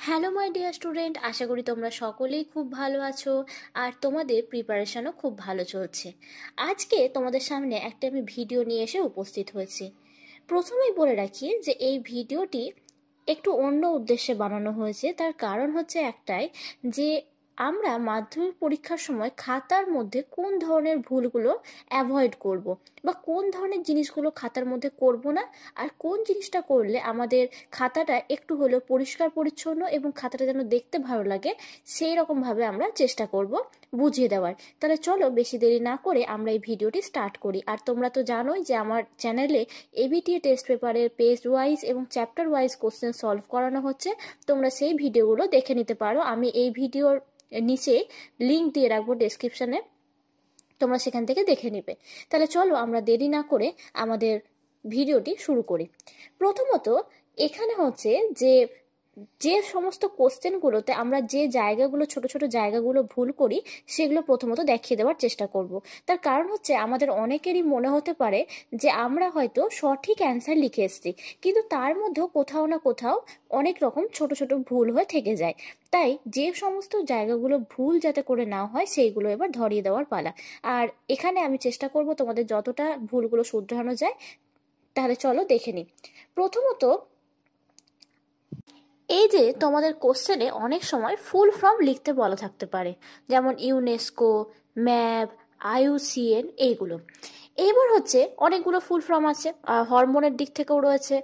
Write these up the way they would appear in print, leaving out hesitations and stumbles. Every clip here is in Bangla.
হ্যালো মাই ডিয়ার স্টুডেন্ট, আশা করি তোমরা সকলেই খুব ভালো আছো আর তোমাদের প্রিপারেশনও খুব ভালো চলছে। আজকে তোমাদের সামনে একটা আমি ভিডিও নিয়ে এসে উপস্থিত হয়েছি। প্রথমেই বলে রাখি যে এই ভিডিওটি একটু অন্য উদ্দেশ্যে বানানো হয়েছে। তার কারণ হচ্ছে একটাই, যে আমরা মাধ্যমিক পরীক্ষার সময় খাতার মধ্যে কোন ধরনের ভুলগুলো অ্যাভয়েড করব, বা কোন ধরনের জিনিসগুলো খাতার মধ্যে করব না, আর কোন জিনিসটা করলে আমাদের খাতাটা একটু হলেও পরিষ্কার পরিচ্ছন্ন এবং খাতাটা যেন দেখতে ভালো লাগে, সেই রকমভাবে আমরা চেষ্টা করব বুঝিয়ে দেওয়ার। তাহলে চলো বেশি দেরি না করে আমরা এই ভিডিওটি স্টার্ট করি। আর তোমরা তো জানোই যে আমার চ্যানেলে এবিটিএ টেস্ট পেপারের পেজ ওয়াইজ এবং চ্যাপ্টার ওয়াইজ কোশ্চেন সলভ করানো হচ্ছে। তোমরা সেই ভিডিওগুলো দেখে নিতে পারো। আমি এই ভিডিওর নিচে লিংক দিয়ে রাখবো ডেসক্রিপশনে, তোমরা সেখান থেকে দেখে নিবে। তাহলে চলো আমরা দেরি না করে আমাদের ভিডিওটি শুরু করি। প্রথমত এখানে হচ্ছে যে যে সমস্ত কোশ্চেনগুলোতে আমরা যে জায়গাগুলো ছোট ছোট জায়গাগুলো ভুল করি সেগুলো প্রথমত দেখিয়ে দেওয়ার চেষ্টা করব। তার কারণ হচ্ছে আমাদের অনেকেরই মনে হতে পারে যে আমরা হয়তো সঠিক অ্যান্সার লিখে এসেছি, কিন্তু তার মধ্যেও কোথাও না কোথাও অনেক রকম ছোট ছোট ভুল হয়ে থেকে যায়। তাই যে সমস্ত জায়গাগুলো ভুল যাতে করে না হয় সেইগুলো এবার ধরিয়ে দেওয়ার পালা। আর এখানে আমি চেষ্টা করব তোমাদের যতটা ভুলগুলো শুধরানো যায়। তাহলে চলো দেখে নিই। প্রথমত এই যে তোমাদের কোশ্চেনে অনেক সময় ফুল ফর্ম লিখতে বলা থাকতে পারে, যেমন ইউনেস্কো, ম্যাপ, আইইউসিএন, এইগুলো। এইবার হচ্ছে অনেকগুলো ফুল ফর্ম আছে, হরমোনের দিক থেকেও রয়েছে।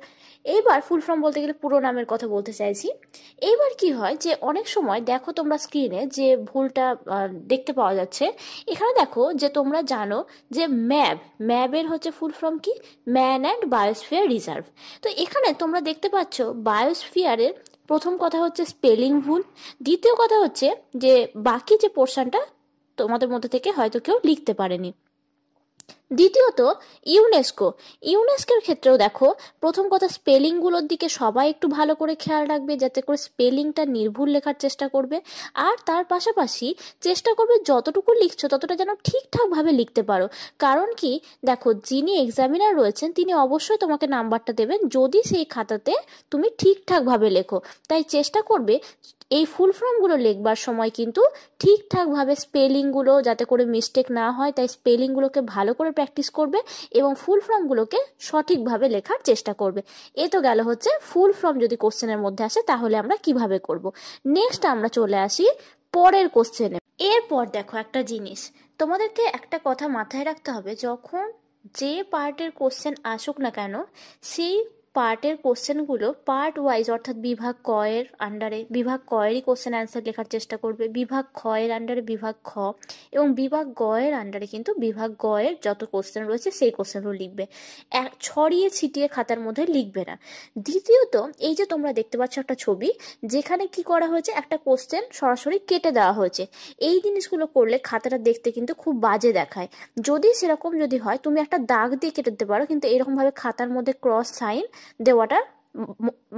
এইবার ফুল ফর্ম বলতে গেলে পুরো নামের কথা বলতে চাইছি। এইবার কি হয় যে অনেক সময় দেখো তোমরা স্ক্রিনে যে ভুলটা দেখতে পাওয়া যাচ্ছে, এখানে দেখো যে তোমরা জানো যে ম্যাবের হচ্ছে ফুল ফর্ম কি, ম্যান অ্যান্ড বায়োস্ফিয়ার রিজার্ভ। তো এখানে তোমরা দেখতে পাচ্ছ বায়োস্ফিয়ারের প্রথম কথা হচ্ছে স্পেলিং ভুল, দ্বিতীয় কথা হচ্ছে যে বাকি যে পোর্শনটা তোমাদের মধ্যে থেকে হয়তো কেউ লিখতে পারেনি। দ্বিতীয়ত ইউনেস্কোর ক্ষেত্রেও দেখো প্রথম কথা স্পেলিংগুলোর দিকে সবাই একটু ভালো করে খেয়াল রাখবে, যাতে করে স্পেলিংটা নির্ভুল লেখার চেষ্টা করবে। আর তার পাশাপাশি চেষ্টা করবে যতটুকু লিখছো ততটা যেন ঠিকঠাকভাবে লিখতে পারো। কারণ কি দেখো, যিনি এক্সামিনার রয়েছেন তিনি অবশ্যই তোমাকে নাম্বারটা দেবেন যদি সেই খাতাতে তুমি ঠিকঠাকভাবে লেখো। তাই চেষ্টা করবে এই ফুল ফর্মগুলো লিখবার সময় কিন্তু ঠিকঠাকভাবে স্পেলিংগুলো যাতে করে মিস্টেক না হয়, তাই স্পেলিংগুলোকে ভালো করে প্র্যাকটিস করবে এবং ফুল ফর্মগুলোকে সঠিকভাবে লেখার চেষ্টা করবে। এ তো গেল হচ্ছে ফুল ফর্ম যদি কোশ্চেনের মধ্যে আসে তাহলে আমরা কিভাবে করব। নেক্সট আমরা চলে আসি পরের কোশ্চেনে। এরপর দেখো একটা জিনিস তোমাদেরকে একটা কথা মাথায় রাখতে হবে, যখন যে পার্টের কোশ্চেন আসুক না কেন সেই পার্টের কোশ্চেনগুলো পার্ট ওয়াইজ, অর্থাৎ বিভাগ ক এর আন্ডারে বিভাগ ক এরই কোশ্চেন অ্যান্সার লেখার চেষ্টা করবে, বিভাগ খ এর আন্ডারে বিভাগ খ, এবং বিভাগ গ এর আন্ডারে কিন্তু বিভাগ গ এর যত কোশ্চেন রয়েছে সেই কোশ্চেনগুলো লিখবে। ছড়িয়ে ছিটিয়ে খাতার মধ্যে লিখবে না। দ্বিতীয়ত এই যে তোমরা দেখতে পাচ্ছ একটা ছবি, যেখানে কি করা হয়েছে, একটা কোশ্চেন সরাসরি কেটে দেওয়া হয়েছে। এই জিনিসগুলো করলে খাতাটা দেখতে কিন্তু খুব বাজে দেখায়। যদি সেরকম যদি হয় তুমি একটা দাগ দিয়ে কেটে দিতে পারো, কিন্তু এরকমভাবে খাতার মধ্যে ক্রস সাইন দেওয়াটা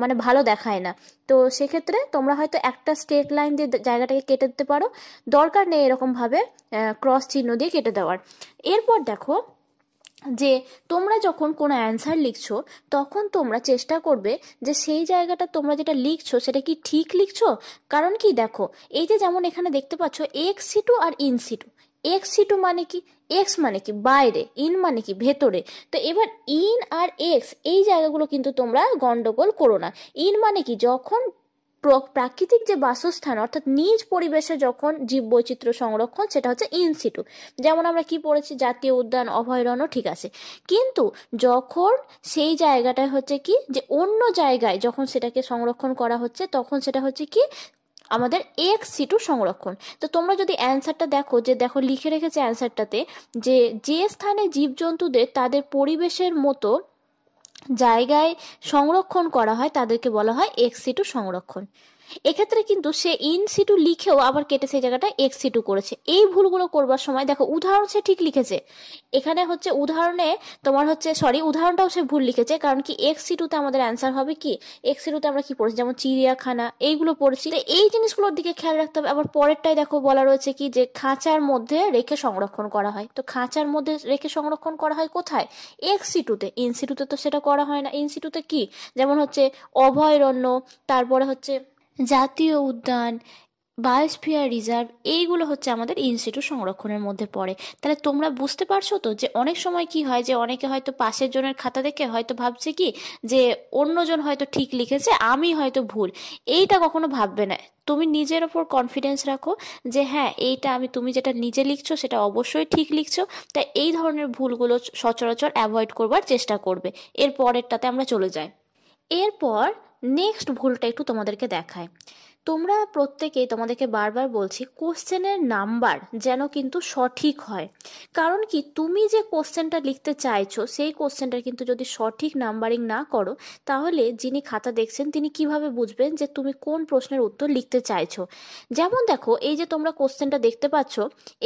মানে ভালো দেখায় না। তো সেক্ষেত্রে তোমরা হয়তো একটা স্ট্রেট লাইন দিয়ে জায়গাটাকে কেটে দিতে পারো, দরকার নেই এরকমভাবে ক্রস চিহ্ন দিয়ে কেটে দেওয়ার। এরপর দেখো যে তোমরা যখন কোনো অ্যান্সার লিখছো তখন তোমরা চেষ্টা করবে যে সেই জায়গাটা তোমরা যেটা লিখছো সেটা কি ঠিক লিখছো। কারণ কি দেখো, এই যে যেমন এখানে দেখতে পাচ্ছ এক্স সিটু আর ইন সিটু। এক্স সিটু মানে কি, এক্স মানে কি বাইরে, ইন মানে কি ভেতরে। তো এবার ইন আর এক্স এই জায়গাগুলো কিন্তু তোমরা গন্ডগোল করো না। ইন মানে কি, যখন প্রাকৃতিক যে বাসস্থান অর্থাৎ নিজ পরিবেশে যখন জীববৈচিত্র্য সংরক্ষণ, সেটা হচ্ছে ইন সিটু। যেমন আমরা কি পড়েছি, জাতীয় উদ্যান, অভয়ারণ্য, ঠিক আছে। কিন্তু যখন সেই জায়গাটায় হচ্ছে কি যে অন্য জায়গায় যখন সেটাকে সংরক্ষণ করা হচ্ছে তখন সেটা হচ্ছে কি আমাদের এক্স সিটু সংরক্ষণ। তো তোমরা যদি অ্যান্সারটা দেখো, যে দেখো লিখে রেখেছে অ্যান্সারটাতে যে যে স্থানে জীবজন্তুদের তাদের পরিবেশের মতো জায়গায় সংরক্ষণ করা হয় তাদেরকে বলা হয় এক্স সিটু সংরক্ষণ। এক্ষেত্রে কিন্তু সে ইন সিটু লিখেও আবার কেটে সেই জায়গাটা এক্স সিটু করেছে। এই ভুলগুলো করবার সময় দেখো উদাহরণ সে ঠিক লিখেছে, এখানে হচ্ছে উদাহরণে তোমার হচ্ছে উদাহরণটাও সে ভুল লিখেছে। কারণ কি এক্স সিটুতে আমাদের অ্যান্সার হবে কি, এক্স সিটুতে আমরা কি পড়েছি, যেমন চিড়িয়াখানা, এইগুলো পড়েছি। তো এই জিনিসগুলোর দিকে খেয়াল রাখতে হবে। আবার পরেরটাই দেখো বলা রয়েছে কি যে খাঁচার মধ্যে রেখে সংরক্ষণ করা হয়। তো খাঁচার মধ্যে রেখে সংরক্ষণ করা হয় কোথায়, এক্স সিটুতে। ইন সিটুতে তো সেটা করা হয় না। ইন সিটুতে কি, যেমন হচ্ছে অভয়ারণ্য, তারপরে হচ্ছে জাতীয় উদ্যান, বায়োস্ফিয়ার রিজার্ভ, এইগুলো হচ্ছে আমাদের ইনস্টিটিউট সংরক্ষণের মধ্যে পড়ে। তাহলে তোমরা বুঝতে পারছো তো যে অনেক সময় কি হয় যে অনেকে হয়তো পাশের জনের খাতা দেখে হয়তো ভাবছে কি যে অন্যজন হয়তো ঠিক লিখেছে, আমি হয়তো ভুল। এইটা কখনো ভাববে না। তুমি নিজের ওপর কনফিডেন্স রাখো যে হ্যাঁ, এইটা তুমি যেটা নিজে লিখছো সেটা অবশ্যই ঠিক লিখছো। তাই এই ধরনের ভুলগুলো সচরাচর অ্যাভয়েড করবার চেষ্টা করবে। এর পরেরটাতে আমরা চলে যাই। এরপর নেক্সট ভুলটা একটু তোমাদেরকে দেখায়। তোমরা প্রত্যেকেই, তোমাদেরকে বারবার বলছি, কোশ্চেনের নাম্বার যেন কিন্তু সঠিক হয়। কারণ কি, তুমি যে কোশ্চেনটা লিখতে চাইছো সেই কোশ্চেনটা কিন্তু যদি সঠিক নাম্বারিং না করো, তাহলে যিনি খাতা দেখছেন তিনি কিভাবে বুঝবেন যে তুমি কোন প্রশ্নের উত্তর লিখতে চাইছো। যেমন দেখো, এই যে তোমরা কোশ্চেনটা দেখতে পাচ্ছ,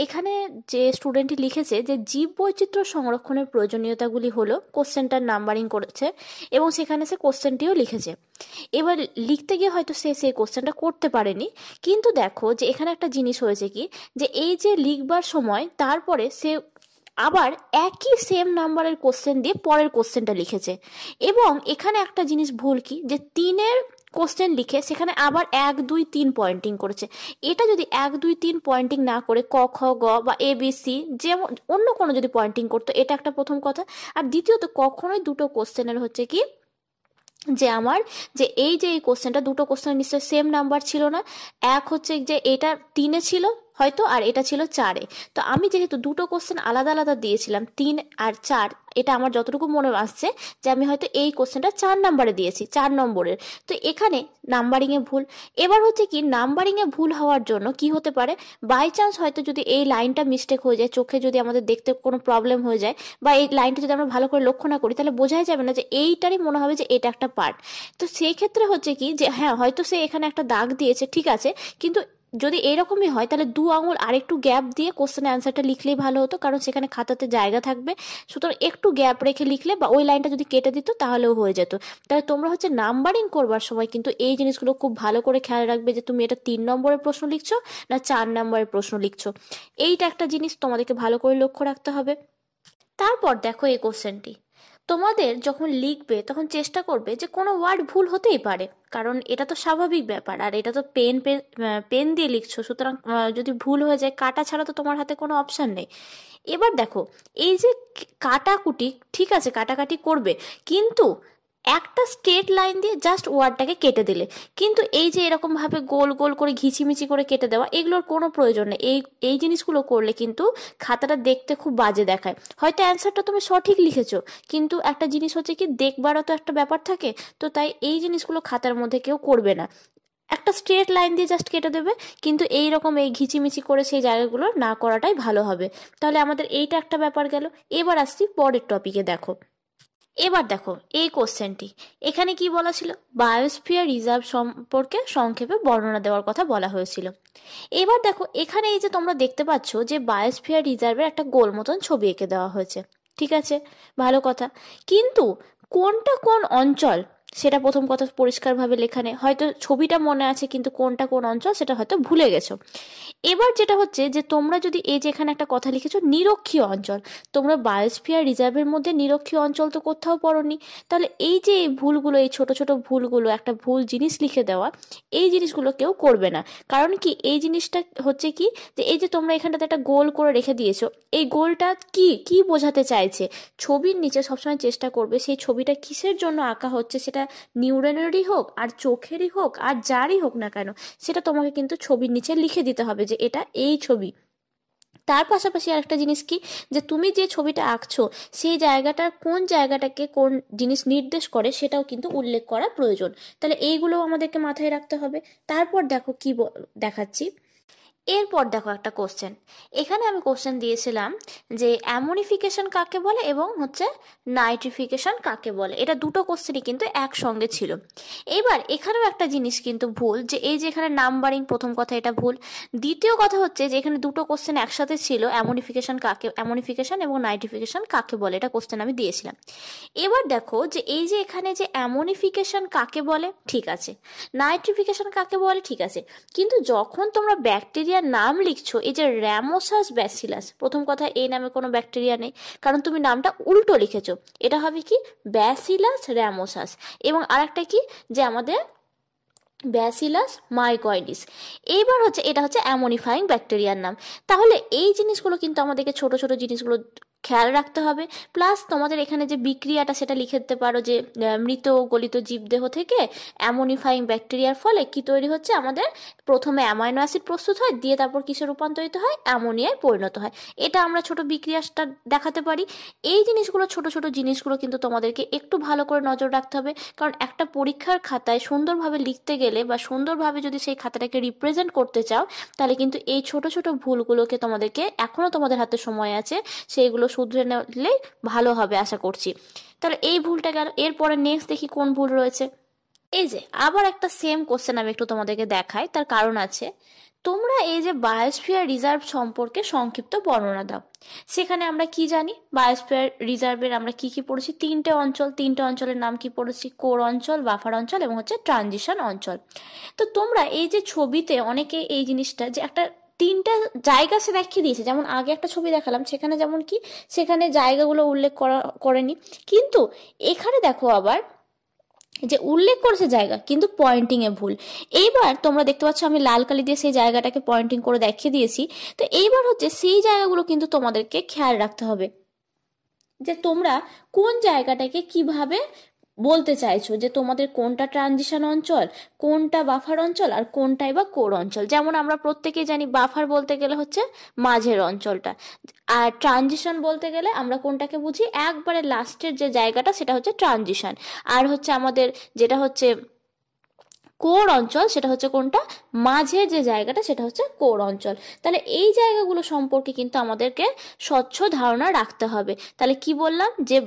এখানে যে স্টুডেন্টটি লিখেছে যে জীব বৈচিত্র্য সংরক্ষণের প্রয়োজনীয়তাগুলি হলো, কোশ্চেনটার নাম্বারিং করেছে এবং সেখানে সে কোশ্চেনটিও লিখেছে। এবার লিখতে গিয়ে হয়তো সে সেই কোশ্চেনটা করতে পারেনি, কিন্তু দেখো যে এখানে একটা জিনিস হয়েছে কি, যে এই যে লিখবার সময় তারপরে সে আবার একই সেম নাম্বারের কোশ্চেন দিয়ে পরের কোশ্চেনটা লিখেছে। এবং এখানে একটা জিনিস ভুল কি, যে 3-এর কোশ্চেন লিখে সেখানে আবার 1 2 3 পয়েন্টিং করেছে। এটা যদি 1 2 3 পয়েন্টিং না করে ক খ গ বা এ বি সি যেমন অন্য কোনো যদি পয়েন্টিং করতো, এটা একটা প্রথম কথা। আর দ্বিতীয়ত, কখনোই দুটো কোশ্চেনের হচ্ছে কি যে আমার যে এই কোশ্চেনটা, দুটো কোশ্চেন নিশ্চয় সেম নাম্বার ছিল না। এক হচ্ছে যে এটা 3-এ ছিল হয়তো, আর এটা ছিল 4-এ। তো আমি যেহেতু দুটো কোশ্চেন আলাদা আলাদা দিয়েছিলাম, 3 আর 4, এটা আমার যতটুকু মনে আসছে যে আমি হয়তো এই কোশ্চেনটা 4 নাম্বারে দিয়েছি, 4 নম্বরের। তো এখানে নাম্বারিংয়ে ভুল। এবার হচ্ছে কি, নাম্বারিংয়ে ভুল হওয়ার জন্য কি হতে পারে, বাই চান্স হয়তো যদি এই লাইনটা মিস্টেক হয়ে যায়, চোখে যদি আমাদের দেখতে কোনো প্রবলেম হয়ে যায়, বা এই লাইনটা যদি আমরা ভালো করে লক্ষ্য না করি, তাহলে বোঝাই যাবে না যে এইটারই মনে হবে যে এটা একটা পার্ট। তো সেই ক্ষেত্রে হচ্ছে কি, যে হ্যাঁ হয়তো সে এখানে একটা দাগ দিয়েছে, ঠিক আছে, কিন্তু যদি এরকমই হয় তাহলে 2 আঙুল আরেকটু গ্যাপ দিয়ে কোশ্চেনের অ্যান্সারটা লিখলেই ভালো হতো, কারণ সেখানে খাতাতে জায়গা থাকবে। সুতরাং একটু গ্যাপ রেখে লিখলে, বা ওই লাইনটা যদি কেটে দিত তাহলেও হয়ে যেত। তাহলে তোমরা হচ্ছে নাম্বারিং করবার সময় কিন্তু এই জিনিসগুলো খুব ভালো করে খেয়াল রাখবে যে তুমি এটা 3 নম্বরের প্রশ্ন লিখছো না 4 নম্বরের প্রশ্ন লিখছো। এইটা একটা জিনিস তোমাদেরকে ভালো করে লক্ষ্য রাখতে হবে। তারপর দেখো এই কোশ্চেনটি, তোমাদের যখন লিখবে তখন চেষ্টা করবে যে কোনো ওয়ার্ড ভুল হতেই পারে, কারণ এটা তো স্বাভাবিক ব্যাপার। আর এটা তো পেন দিয়ে লিখছো, সুতরাং যদি ভুল হয়ে যায়, কাটা ছাড়া তো তোমার হাতে কোনো অপশান নেই। এবার দেখো, এই যে কাটাকুটি, ঠিক আছে কাটাকাটি করবে, কিন্তু একটা স্ট্রেট লাইন দিয়ে জাস্ট ওয়ার্ডটাকে কেটে দিলে। কিন্তু এই যে এরকম ভাবে গোল গোল করে ঘিচিমিচি করে কেটে দেওয়া, এগুলোর কোনো প্রয়োজন নেই। এই এই জিনিসগুলো করলে কিন্তু খাতাটা দেখতে খুব বাজে দেখায়। হয়তো অ্যান্সারটা তুমি সঠিক লিখেছো, কিন্তু একটা জিনিস হচ্ছে কি, দেখবারও তো একটা ব্যাপার থাকে। তো তাই এই জিনিসগুলো খাতার মধ্যে কেউ করবে না। একটা স্ট্রেট লাইন দিয়ে জাস্ট কেটে দেবে, কিন্তু এই রকম এই ঘিচিমিচি করে সেই জায়গাগুলো না করাটাই ভালো হবে। তাহলে আমাদের এইটা একটা ব্যাপার গেল। এবার আসছি পরের টপিকে। দেখো, এবার দেখো এই কোশ্চেনটি, এখানে কি বলা ছিল, বায়োস্ফিয়ার রিজার্ভ সম্পর্কে সংক্ষেপে বর্ণনা দেওয়ার কথা বলা হয়েছিল। এবার দেখো, এখানে এই যে তোমরা দেখতে পাচ্ছ যে বায়োস্ফিয়ার রিজার্ভের একটা গোল মতন ছবি এঁকে দেওয়া হয়েছে, ঠিক আছে, ভালো কথা। কিন্তু কোনটা কোন অঞ্চল সেটা প্রথম কথা পরিষ্কারভাবে লেখা নেই। হয়তো ছবিটা মনে আছে, কিন্তু কোনটা কোন অঞ্চল সেটা হয়তো ভুলে গেছো। এবার যেটা হচ্ছে যে তোমরা যদি এই যে এখানে একটা কথা লিখেছো নিরক্ষীয় অঞ্চল, তোমরা বায়োস্ফিয়ার রিজার্ভের মধ্যে নিরক্ষীয় অঞ্চল তো কোথাও পড়োনি। তাহলে এই যে এই ভুলগুলো, এই ছোট ছোট ভুলগুলো, একটা ভুল জিনিস লিখে দেওয়া, এই জিনিসগুলো কেউ করবে না। কারণ কি, এই জিনিসটা হচ্ছে কি, যে এই যে তোমরা এখানটাতে একটা গোল করে রেখে দিয়েছো, এই গোলটা কি কি বোঝাতে চাইছে। ছবির নিচে সবসময় চেষ্টা করবে সেই ছবিটা কিসের জন্য আঁকা হচ্ছে, সেটা নিউরনেরই হোক আর চোখেরই হোক আর যারই হোক না কেন, সেটা তোমাকে কিন্তু ছবির নিচে লিখে দিতে হবে যে এটা এই ছবি। তার পাশাপাশি আরেকটা জিনিস কি, যে তুমি যে ছবিটা আঁকছো সেই জায়গাটার কোন জায়গাটাকে কোন জিনিস নির্দেশ করে সেটাও কিন্তু উল্লেখ করা প্রয়োজন। তাহলে এইগুলোও আমাদেরকে মাথায় রাখতে হবে। তারপর দেখো কি দেখাচ্ছি। এরপর দেখো একটা কোশ্চেন, এখানে আমি কোশ্চেন দিয়েছিলাম যে অ্যামোনিফিকেশন কাকে বলে এবং হচ্ছে নাইট্রিফিকেশন কাকে বলে। এটা দুটো কোশ্চেনই কিন্তু একসঙ্গে ছিল। এবার এখানেও একটা জিনিস কিন্তু ভুল, যে এই যে এখানে নাম্বারিং, প্রথম কথা এটা ভুল। দ্বিতীয় কথা হচ্ছে যে এখানে দুটো কোশ্চেন একসাথে ছিল, অ্যামোনিফিকেশন এবং নাইট্রিফিকেশন কাকে বলে, এটা কোশ্চেন আমি দিয়েছিলাম। এবার দেখো যে এই যে এখানে যে অ্যামোনিফিকেশন কাকে বলে, ঠিক আছে, নাইট্রিফিকেশন কাকে বলে, ঠিক আছে, কিন্তু যখন তোমরা ব্যাকটেরিয়ার নাম লিখছো, এই যে র্যামোসাস ব্যাসিলাস, প্রথম কথা এই নামে কোনো ব্যাকটেরিয়া নেই, কারণ তুমি নামটা উল্টো লিখেছো। এটা হবে কি, ব্যাসিলাস র্যামোসাস। এবং আরেকটা কি, যে আমাদের ব্যাসিলাস মাইকয়েডিস। এইবার হচ্ছে এটা হচ্ছে অ্যামোনিফাইং ব্যাকটেরিয়ার নাম। তাহলে এই জিনিসগুলো কিন্তু আমাদেরকে ছোট ছোট জিনিসগুলো খেয়াল রাখতে হবে। প্লাস তোমাদের এখানে যে বিক্রিয়াটা সেটা লিখে দিতে পারো যে মৃত গলিত জীবদেহ থেকে অ্যামোনিফাইং ব্যাকটেরিয়ার ফলে কি তৈরি হচ্ছে, আমাদের প্রথমে অ্যামাইনো অ্যাসিড প্রস্তুত হয়, দিয়ে তারপর কিসে রূপান্তরিত হয়, অ্যামোনিয়ায় পরিণত হয়। এটা আমরা ছোট বিক্রিয়াটা দেখাতে পারি। এই জিনিসগুলো ছোট ছোট জিনিসগুলো কিন্তু তোমাদেরকে একটু ভালো করে নজর রাখতে হবে, কারণ একটা পরীক্ষার খাতায় সুন্দরভাবে লিখতে গেলে বা সুন্দরভাবে যদি সেই খাতাটাকে রিপ্রেজেন্ট করতে চাও, তাহলে কিন্তু এই ছোট ছোট ভুলগুলোকে তোমাদেরকে, এখনও তোমাদের হাতে সময় আছে, সেইগুলো শুধরে নিলেই ভালো হবে আশা করছি। তাহলে এই ভুলটা গেল। এরপরে নেক্সট দেখি কোন ভুল রয়েছে। এই যে আবার একটা সেম কোশ্চেন আমি একটু তোমাদেরকে দেখাই, তার কারণ আছে। তোমরা এই যে বায়োস্ফিয়ার রিজার্ভ সম্পর্কে সংক্ষিপ্ত বর্ণনা দাও। সেখানে আমরা কি জানি, বায়োস্ফিয়ার রিজার্ভের আমরা কি কি পড়েছি, তিনটে অঞ্চলের নাম কি পড়েছি, কোর অঞ্চল, বাফার অঞ্চল এবং হচ্ছে ট্রানজিশন অঞ্চল। তো তোমরা এই যে ছবিতে অনেকে এই জিনিসটা যে একটা তিনটা জায়গা সে দেখিয়ে দিয়েছে, যেমন আগে একটা ছবি দেখালাম সেখানে যেমন কি সেখানে জায়গাগুলো উল্লেখ করেনি, কিন্তু এখানে দেখো আবার যে উল্লেখ করেছে জায়গা, কিন্তু পয়েন্টিং এ ভুল। এইবার তোমরা দেখতে পাচ্ছ আমি লাল কালি দিয়ে সেই জায়গাটাকে পয়েন্টিং করে দেখিয়ে দিয়েছি। তো এইবার হচ্ছে সেই জায়গাগুলো কিন্তু তোমাদেরকে খেয়াল রাখতে হবে যে তোমরা কোন জায়গাটাকে কিভাবে বলতে চাইছো, যে তোমাদের কোনটা ট্রানজিশন অঞ্চল, কোনটা বাফার অঞ্চল, আর কোনটাই বা কোর অঞ্চল। যেমন আমরা প্রত্যেকেই জানি বাফার বলতে গেলে হচ্ছে মাঝের অঞ্চলটা, আর ট্রানজিশন বলতে গেলে আমরা কোনটাকে বুঝি, একবারে লাস্টের যে জায়গাটা সেটা হচ্ছে ট্রানজিশন। আর হচ্ছে আমাদের যেটা হচ্ছে কোর অঞ্চল সেটা হচ্ছে কোনটা, মাঝের যে জায়গাটা সেটা হচ্ছে কোর অঞ্চল। তাহলে এই জায়গাগুলো সম্পর্কে কিন্তু আমাদেরকে স্বচ্ছ ধারণা রাখতে হবে। তাহলে কি বললাম, যে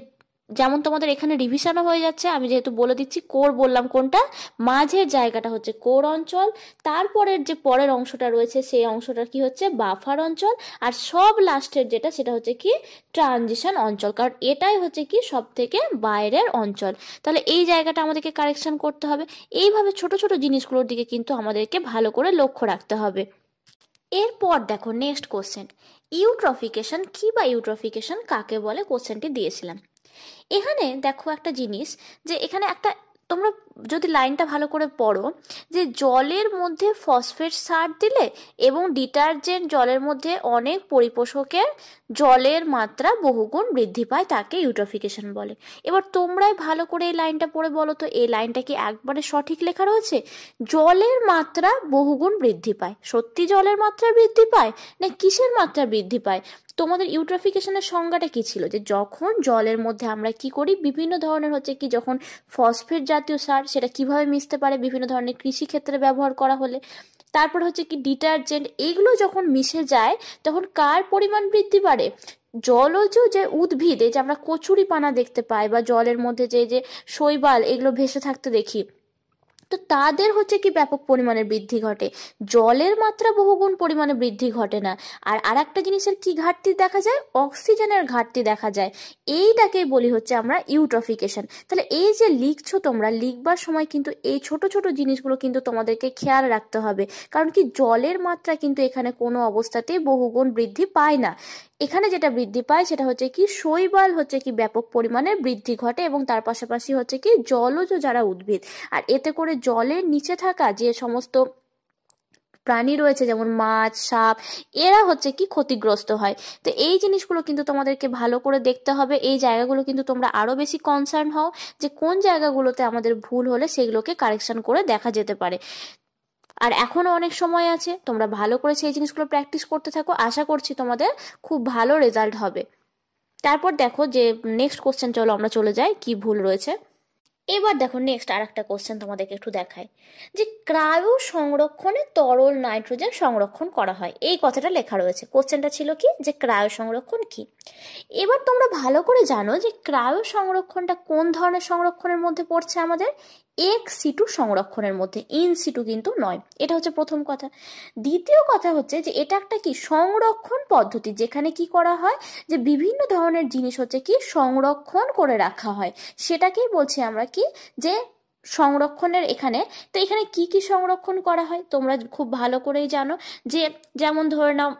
যেমন তোমাদের এখানে রিভিশনও হয়ে যাচ্ছে, আমি যেহেতু বলে দিচ্ছি কোর বললাম কোনটা, মাঝের জায়গাটা হচ্ছে কোর অঞ্চল, তারপরের যে পরের অংশটা রয়েছে সেই অংশটা কি হচ্ছে বাফার অঞ্চল, আর সব লাস্টের যেটা সেটা হচ্ছে কি ট্রানজিশন অঞ্চল, কারণ এটাই হচ্ছে কি সব থেকে বাইরের অঞ্চল। তাহলে এই জায়গাটা আমাদেরকে কারেকশন করতে হবে। এইভাবে ছোট ছোট জিনিসগুলোর দিকে কিন্তু আমাদেরকে ভালো করে লক্ষ্য রাখতে হবে। এরপর দেখো নেক্সট কোশ্চেন, ইউট্রফিকেশন কি বা ইউট্রফিকেশন কাকে বলে, কোশ্চেনটি দিয়েছিলাম। এখানে দেখো একটা জিনিস, যে এখানে একটা তোমরা যদি লাইনটা ভালো করে পড়ো, যে জলের মধ্যে ফসফেট সার দিলে এবং ডিটারজেন্ট জলের মধ্যে অনেক পরিপোষকের জলের মাত্রা বহুগুণ বৃদ্ধি পায়, তাকে ইউট্রফিকেশন বলে। এবার তোমরাই ভালো করে এই লাইনটা পড়ে বলো তো, এই লাইনটা কি একবারে সঠিক লেখা রয়েছে? জলের মাত্রা বহুগুণ বৃদ্ধি পায়, সত্যি জলের মাত্রা বৃদ্ধি পায় না কিসের মাত্রা বৃদ্ধি পায়? তোমাদের ইউট্রফিকেশনের সংজ্ঞাটা কি ছিল, যে যখন জলের মধ্যে আমরা কি করি, বিভিন্ন ধরনের হচ্ছে কি যখন ফসফেট জাতীয় সার সেটা কিভাবে মিশতে পারে বিভিন্ন ধরনের কৃষি ক্ষেত্রে ব্যবহার করা হলে, তারপর হচ্ছে কি ডিটারজেন্ট, এগুলো যখন মিশে যায় তখন কার পরিমাণ বৃদ্ধি পারে, জলজ যে উদ্ভিদ, এই যে আমরা কচুরিপানা দেখতে পাই বা জলের মধ্যে যে যে শৈবাল এগুলো ভেসে থাকতে দেখি, তো তাদের হচ্ছে কি ব্যাপক পরিমাণে বৃদ্ধি ঘটে, জলের মাত্রা বহুগুণ পরিমাণে বৃদ্ধি ঘটে না। আর আরেকটা জিনিসের কি ঘাটতি দেখা যায়, অক্সিজেনের ঘাটতি দেখা যায়, এইটাকেই বলি হচ্ছে আমরা ইউট্রফিকেশন। তাহলে এই যে লিখছো তোমরা, লিখবার সময় কিন্তু এই ছোট ছোট জিনিসগুলো কিন্তু তোমাদেরকে খেয়াল রাখতে হবে, কারণ কি জলের মাত্রা কিন্তু এখানে কোনো অবস্থাতেই বহুগুণ বৃদ্ধি পায় না। এখানে যেটা বৃদ্ধি পায় সেটা হচ্ছে কি শৈবাল হচ্ছে কি ব্যাপক পরিমাণে বৃদ্ধি ঘটে, এবং তার পাশাপাশি হচ্ছে কি জলজ যারা উদ্ভিদ, আর এতে করে জলের নিচে থাকা যে সমস্ত প্রাণী রয়েছে যেমন মাছ, সাপ, এরা হচ্ছে কি ক্ষতিগ্রস্ত হয়। তো এই জিনিসগুলো কিন্তু তোমাদেরকে ভালো করে দেখতে হবে। এই জায়গাগুলো কিন্তু তোমরা আরো বেশি কনসার্ন হও যে কোন জায়গাগুলোতে আমাদের ভুল হলে সেগুলোকে কারেকশন করে দেখা যেতে পারে। আর এখনো অনেক সময় আছে, তোমরা ভালো করে সেই জিনিসগুলো প্র্যাকটিস করতে থাকো, আশা করছি তোমাদের খুব ভালো রেজাল্ট হবে। তারপর দেখো যে নেক্সট কোশ্চেন, চলো আমরা চলে যাই কি ভুল রয়েছে। এবার দেখো নেক্সট আর একটা কোশ্চেন তোমাদেরকে একটু দেখায়, যে ক্রায়ো সংরক্ষণে তরল নাইট্রোজেন সংরক্ষণ করা হয়, এই কথাটা লেখা রয়েছে। কোশ্চেনটা ছিল কি, যে ক্রায়ো সংরক্ষণ কি। এবার তোমরা ভালো করে জানো যে ক্রায়ো সংরক্ষণটা কোন ধরনের সংরক্ষণের মধ্যে পড়ছে, আমাদের এক্স সিটু সংরক্ষণের মধ্যে, ইন সিটু কিন্তু নয়। এটা হচ্ছে প্রথম কথা। দ্বিতীয় কথা হচ্ছে যে এটা একটা কি সংরক্ষণ পদ্ধতি, যেখানে কি করা হয়, যে বিভিন্ন ধরনের জিনিস হচ্ছে কি সংরক্ষণ করে রাখা হয়, সেটাকেই বলছি আমরা কি, যে সংরক্ষণের এখানে। তো এখানে কি কি সংরক্ষণ করা হয় তোমরা খুব ভালো করেই জানো, যে যেমন ধরে নাও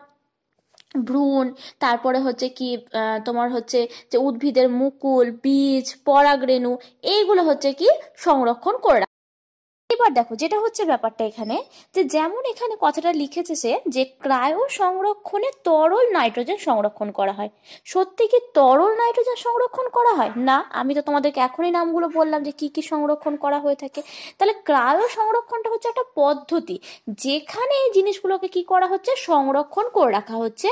ভ্রূণ, তারপরে হচ্ছে কি তোমার হচ্ছে যে উদ্ভিদের মুকুল, বীজ, পরাগরেণু, এইগুলো হচ্ছে কি সংরক্ষণ করে রাখা। এইবার দেখো যেটা হচ্ছে ব্যাপারটা এখানে, যে যেমন এখানে কথাটা লিখেছে সে, যে ক্রায়ো সংরক্ষণে তরল নাইট্রোজেন সংরক্ষণ করা হয়। সত্যি কি তরল নাইট্রোজেন সংরক্ষণ করা হয়? না, আমি তো তোমাদেরকে এখনই নামগুলো বললাম যে কি কি সংরক্ষণ করা হয়ে থাকে। তাহলে ক্রায়ো সংরক্ষণটা হচ্ছে একটা পদ্ধতি যেখানে এই জিনিসগুলোকে কি করা হচ্ছে, সংরক্ষণ করে রাখা হচ্ছে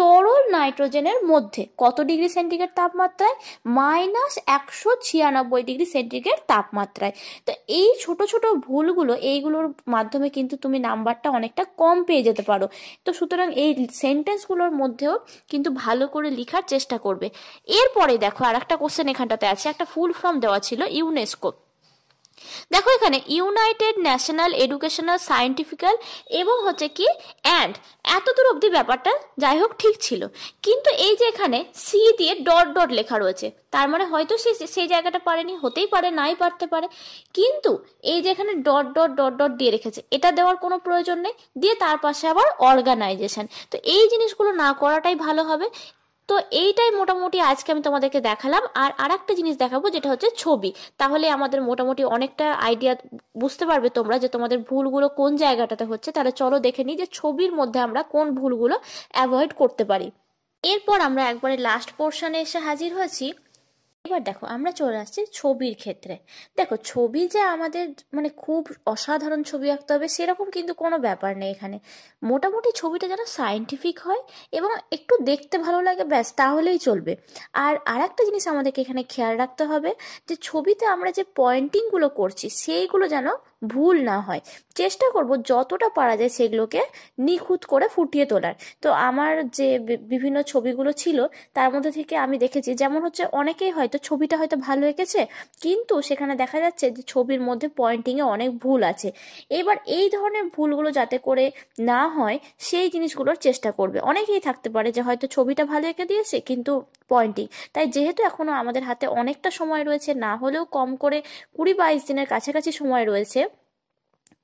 তরল নাইট্রোজেনের মধ্যে। কত ডিগ্রি সেন্টিগ্রেড তাপমাত্রায়? -196 ডিগ্রি সেন্টিগ্রেড তাপমাত্রায়। তো এই ছোট ছোট ভুলগুলো, এইগুলোর মাধ্যমে কিন্তু তুমি নাম্বারটা অনেকটা কম পেয়ে যেতে পারো। তো সুতরাং এই সেন্টেন্সগুলোর মধ্যেও কিন্তু ভালো করে লেখার চেষ্টা করবে। এরপরে দেখো আর একটা কোশ্চেন এখানটাতে আছে, একটা ফুল ফর্ম দেওয়া ছিল ইউনেস্কো। দেখো এখানে ইউনাইটেড ন্যাশনাল এডুকেশনাল সায়েন্টিফিক্যাল এবং হচ্ছে কি অ্যান্ড, এত দূর অবধি ব্যাপারটা যাই হোক ঠিক ছিল। কিন্তু এই যে এখানে সি দিয়ে ডট ডট লেখা রয়েছে, তার মানে হয়তো সে সেই জায়গাটা পারেনি, হতেই পারে নাই পারতে পারে। কিন্তু এই যে এখানে ডট ডট ডট ডট দিয়ে রেখেছে, এটা দেওয়ার কোনো প্রয়োজন নেই, দিয়ে তার পাশে আবার অর্গানাইজেশন। তো এই জিনিসগুলো না করাটাই ভালো হবে। তো এইটাই মোটামুটি আজকে আমি তোমাদেরকে দেখালাম। আর আরেকটা জিনিস দেখাবো, যেটা হচ্ছে ছবি। তাহলে আমাদের মোটামুটি অনেকটা আইডিয়া বুঝতে পারবে তোমরা যে তোমাদের ভুলগুলো কোন জায়গাটাতে হচ্ছে। তাহলে চলো দেখে নিই যে ছবির মধ্যে আমরা কোন ভুলগুলো অ্যাভয়েড করতে পারি। এরপর আমরা একবারে লাস্ট পোর্শনে এসে হাজির হয়েছি। এবার দেখো আমরা চলে আসছি ছবির ক্ষেত্রে। দেখো ছবি যে আমাদের মানে খুব অসাধারণ ছবি আঁকতে হবে সেরকম কিন্তু কোনো ব্যাপার নেই এখানে। মোটামুটি ছবিটা যেন সায়েন্টিফিক হয় এবং একটু দেখতে ভালো লাগে, ব্যাস তাহলেই চলবে। আর আরেকটা জিনিস আমাদেরকে এখানে খেয়াল রাখতে হবে, যে ছবিতে আমরা যে পয়েন্টিংগুলো করছি সেইগুলো যেন ভুল না হয়। চেষ্টা করব যতটা পারা যায় সেগুলোকে নিখুঁত করে ফুটিয়ে তোলার। তো আমার যে বিভিন্ন ছবিগুলো ছিল তার মধ্যে থেকে আমি দেখেছি, যেমন হচ্ছে অনেকেই হয়তো ছবিটা হয়তো ভালো এঁকেছে, কিন্তু সেখানে দেখা যাচ্ছে যে ছবির মধ্যে পয়েন্টিংয়ে অনেক ভুল আছে। এবার এই ধরনের ভুলগুলো যাতে করে না হয় সেই জিনিসগুলোর চেষ্টা করবে। অনেকেই থাকতে পারে যে হয়তো ছবিটা ভালো এঁকে দিয়েছে কিন্তু পয়েন্টিং, তাই যেহেতু এখনো আমাদের হাতে অনেকটা সময় রয়েছে, না হলেও কম করে 20-22 দিনের কাছাকাছি সময় রয়েছে,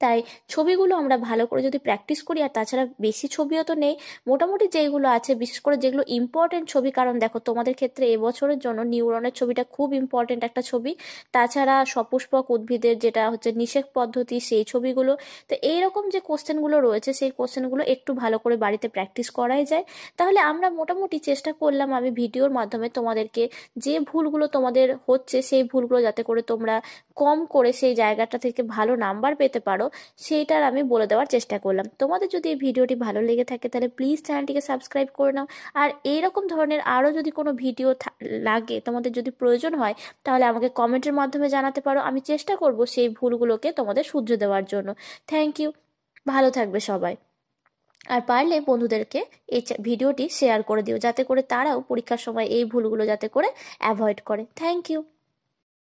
তাই ছবিগুলো আমরা ভালো করে যদি প্র্যাকটিস করি, আর তাছাড়া বেশি ছবিও তো নেই, মোটামুটি যেইগুলো আছে, বিশেষ করে যেগুলো ইম্পর্টেন্ট ছবি, কারণ দেখো তোমাদের ক্ষেত্রে এবছরের জন্য নিউরনের ছবিটা খুব ইম্পর্টেন্ট একটা ছবি, তাছাড়া সপুষ্পক উদ্ভিদের যেটা হচ্ছে নিষেক পদ্ধতি সেই ছবিগুলো। তো এইরকম যে কোশ্চেনগুলো রয়েছে সেই কোশ্চেনগুলো একটু ভালো করে বাড়িতে প্র্যাকটিস করাই যায়। তাহলে আমরা মোটামুটি চেষ্টা করলাম আমি ভিডিওর মাধ্যমে তোমাদেরকে যে ভুলগুলো তোমাদের হচ্ছে সেই ভুলগুলো যাতে করে তোমরা কম করে সেই জায়গাটা থেকে ভালো নাম্বার পেতে পারো সেইটার আমি বলে দেওয়ার চেষ্টা করলাম। তোমাদের যদি এই ভিডিওটি ভালো লেগে থাকে তাহলে প্লিজ চ্যানেলটিকে সাবস্ক্রাইব করে নাও। আর এইরকম ধরনের আরও যদি কোনো ভিডিও লাগে, তোমাদের যদি প্রয়োজন হয়, তাহলে আমাকে কমেন্টের মাধ্যমে জানাতে পারো। আমি চেষ্টা করব সেই ভুলগুলোকে তোমাদের শুধরে দেওয়ার জন্য। থ্যাংক ইউ, ভালো থাকবে সবাই। আর পারলে বন্ধুদেরকে এই ভিডিওটি শেয়ার করে দিও, যাতে করে তারাও পরীক্ষার সময় এই ভুলগুলো যাতে করে অ্যাভয়েড করে। Thank you.